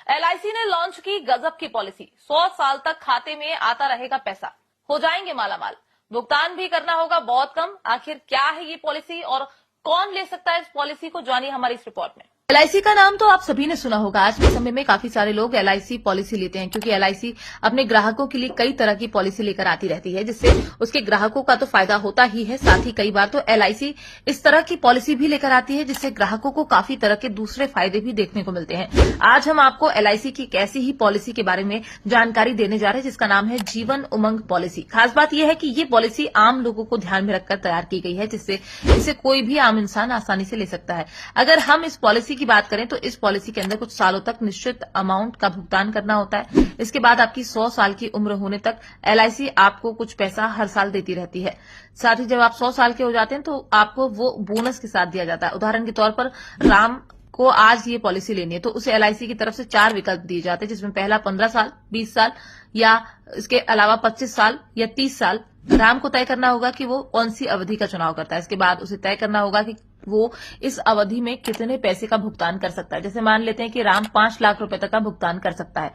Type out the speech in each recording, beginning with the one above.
LIC ने launch की गजब की पॉलिसी। 100 साल तक खाते में आता रहेगा पैसा, हो जाएंगे मालामाल, भुगतान भी करना होगा बहुत कम। आखिर क्या है ये पॉलिसी और कौन ले सकता है इस पॉलिसी को, जानिए हमारी इस रिपोर्ट में। एलआईसी का नाम तो आप सभी ने सुना होगा। आज के समय में काफी सारे लोग एलआईसी पॉलिसी लेते हैं, क्योंकि एलआईसी अपने ग्राहकों के लिए कई तरह की पॉलिसी लेकर आती रहती है, जिससे उसके ग्राहकों का तो फायदा होता ही है, साथ ही कई बार तो एलआईसी इस तरह की पॉलिसी भी लेकर आती है जिससे ग्राहकों को काफी तरह के दूसरे फायदे भी देखने को मिलते हैं। आज हम आपको एलआईसी की एक ऐसी ही पॉलिसी के बारे में जानकारी देने जा रहे हैं जिसका नाम है जीवन उमंग पॉलिसी। खास बात यह है कि ये पॉलिसी आम लोगों को ध्यान में रखकर तैयार की गई है, जिससे इसे कोई भी आम इंसान आसानी से ले सकता है। अगर हम इस पॉलिसी की बात करें तो इस पॉलिसी के अंदर कुछ सालों तक निश्चित अमाउंट का भुगतान करना होता है। इसके बाद आपकी 100 साल की उम्र होने तक एलआईसी आपको कुछ पैसा हर साल देती रहती है। साथ ही जब आप 100 साल के हो जाते हैं तो आपको वो बोनस के साथ दिया जाता है। उदाहरण के तौर पर राम को आज ये पॉलिसी लेनी है तो उसे एलआईसी की तरफ से 4 विकल्प दिए जाते हैं, जिसमें पहला 15 साल, 20 साल या इसके अलावा 25 साल या 30 साल। राम को तय करना होगा कि वो कौन सी अवधि का चुनाव करता है। इसके बाद उसे तय करना होगा कि वो इस अवधि में कितने पैसे का भुगतान कर सकता है। जैसे मान लेते हैं कि राम 5 लाख रुपए तक का भुगतान कर सकता है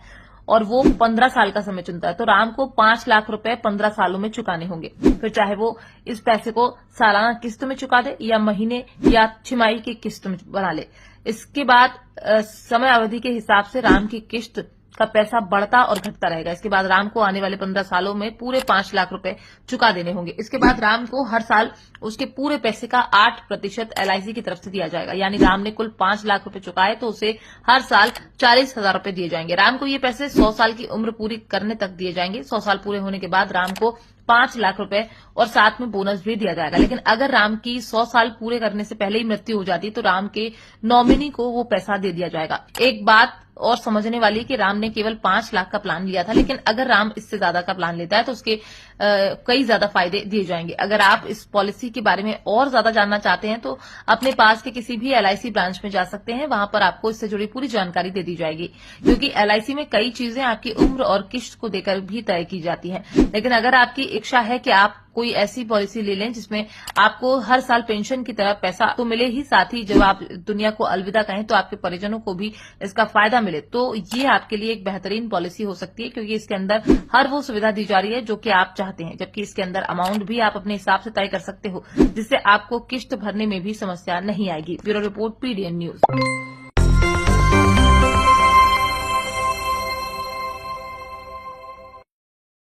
और वो 15 साल का समय चुनता है, तो राम को 5 लाख रुपए 15 सालों में चुकाने होंगे। फिर चाहे वो इस पैसे को सालाना किस्त में चुका दे या महीने या छिमाही की किस्त में बना ले। इसके बाद समय अवधि के हिसाब से राम की किस्त का पैसा बढ़ता और घटता रहेगा। इसके बाद राम को आने वाले 15 सालों में पूरे 5 लाख रुपए चुका देने होंगे। इसके बाद राम को हर साल उसके पूरे पैसे का 8% एलआईसी की तरफ से दिया जाएगा। यानी राम ने कुल 5 लाख रुपए चुकाए तो उसे हर साल 40,000 रुपए दिए जाएंगे। राम को ये पैसे 100 साल की उम्र पूरी करने तक दिए जाएंगे। 100 साल पूरे होने के बाद राम को 5 लाख रुपए और साथ में बोनस भी दिया जाएगा। लेकिन अगर राम की 100 साल पूरे करने से पहले ही मृत्यु हो जाती तो राम के नॉमिनी को वो पैसा दे दिया जाएगा। एक बात और समझने वाली कि राम ने केवल 5 लाख का प्लान लिया था, लेकिन अगर राम इससे ज्यादा का प्लान लेता है तो उसके कई ज्यादा फायदे दिए जाएंगे। अगर आप इस पॉलिसी के बारे में और ज्यादा जानना चाहते हैं तो अपने पास के किसी भी एलआईसी ब्रांच में जा सकते हैं, वहां पर आपको इससे जुड़ी पूरी जानकारी दे दी जाएगी। क्योंकि एलआईसी में कई चीजें आपकी उम्र और किस्त को देकर भी तय की जाती हैं। लेकिन अगर आपकी इच्छा है कि आप कोई ऐसी पॉलिसी ले लें जिसमें आपको हर साल पेंशन की तरह पैसा तो मिले ही, साथ ही जब आप दुनिया को अलविदा कहें तो आपके परिजनों को भी इसका फायदा मिले, तो ये आपके लिए एक बेहतरीन पॉलिसी हो सकती है। क्योंकि इसके अंदर हर वो सुविधा दी जा रही है जो कि आप चाहते हैं, जबकि इसके अंदर अमाउंट भी आप अपने हिसाब से तय कर सकते हो, जिससे आपको किस्त भरने में भी समस्या नहीं आएगी। Bureau report, PDN news.